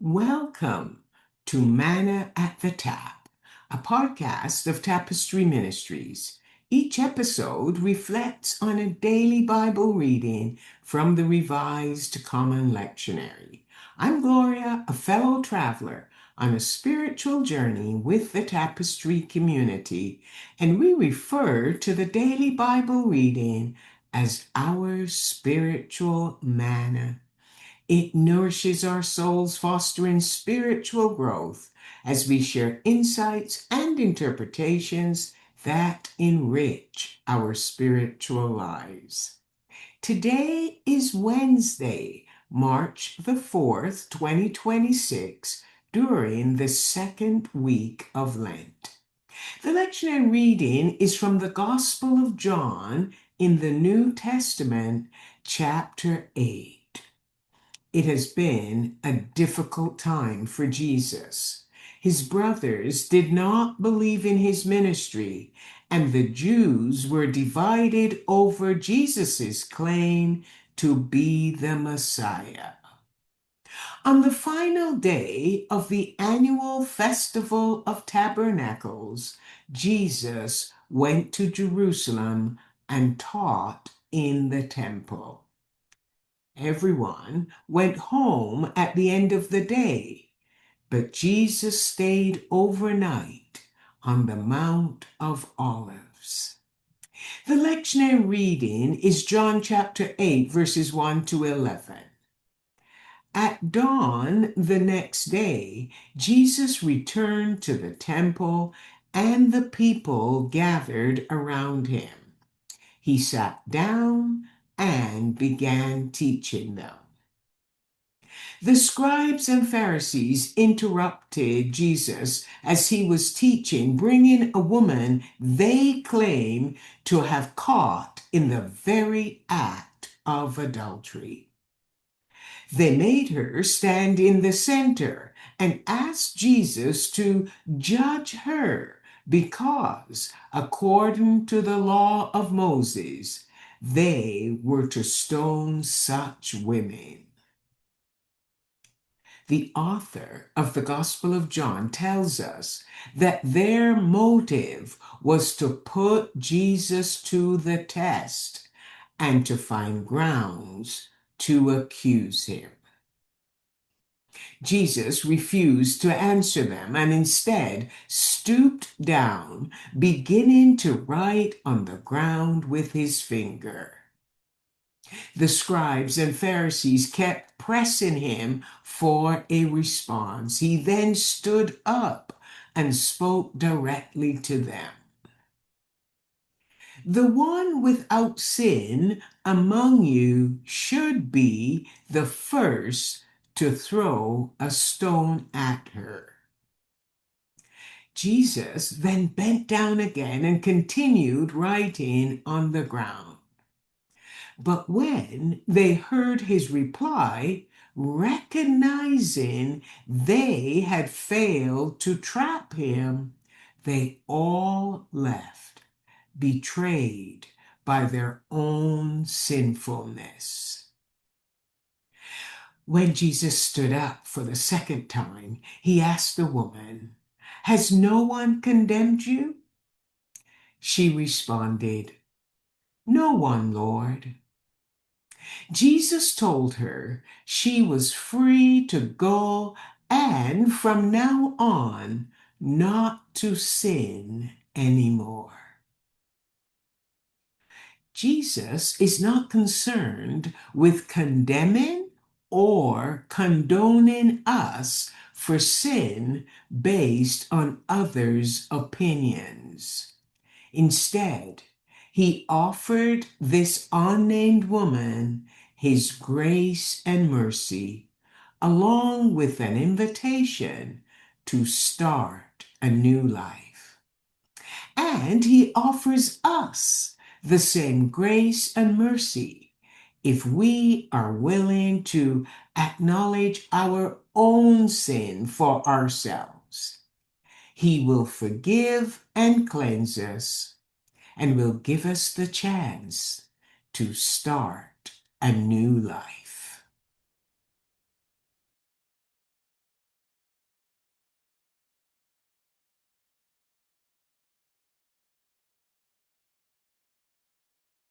Welcome to Manna at the Tap, a podcast of Tapestry Ministries. Each episode reflects on a daily Bible reading from the Revised Common Lectionary. I'm Gloria, a fellow traveler on a spiritual journey with the Tapestry community, and we refer to the daily Bible reading as our spiritual manna. It nourishes our souls, fostering spiritual growth as we share insights and interpretations that enrich our spiritual lives. Today is Wednesday, March the 4th, 2026, during the second week of Lent. The lectionary reading is from the Gospel of John in the New Testament, chapter 8. It has been a difficult time for Jesus. His brothers did not believe in his ministry, and the Jews were divided over Jesus' claim to be the Messiah. On the final day of the annual Festival of Tabernacles, Jesus went to Jerusalem and taught in the temple. Everyone went home at the end of the day, but Jesus stayed overnight on the Mount of Olives. The lectionary reading is John chapter 8, verses 1 to 11. At dawn the next day, Jesus returned to the temple, and the people gathered around him. He sat down and began teaching them. The scribes and Pharisees interrupted Jesus as he was teaching, bringing a woman they claim to have caught in the very act of adultery. They made her stand in the center and asked Jesus to judge her because, according to the law of Moses, they were to stone such women. The author of the Gospel of John tells us that their motive was to put Jesus to the test and to find grounds to accuse him. Jesus refused to answer them and instead stooped down, beginning to write on the ground with his finger. The scribes and Pharisees kept pressing him for a response. He then stood up and spoke directly to them. The one without sin among you should be the first to throw a stone at her. Jesus then bent down again and continued writing on the ground. But when they heard his reply, recognizing they had failed to trap him, they all left, betrayed by their own sinfulness. When Jesus stood up for the second time, he asked the woman, "Has no one condemned you?" She responded, "No one, Lord." Jesus told her she was free to go and from now on not to sin anymore. Jesus is not concerned with condemning or condoning us for sin based on others' opinions. Instead, he offered this unnamed woman his grace and mercy, along with an invitation to start a new life. And he offers us the same grace and mercy if we are willing to acknowledge our own sin for ourselves. He will forgive and cleanse us and will give us the chance to start a new life.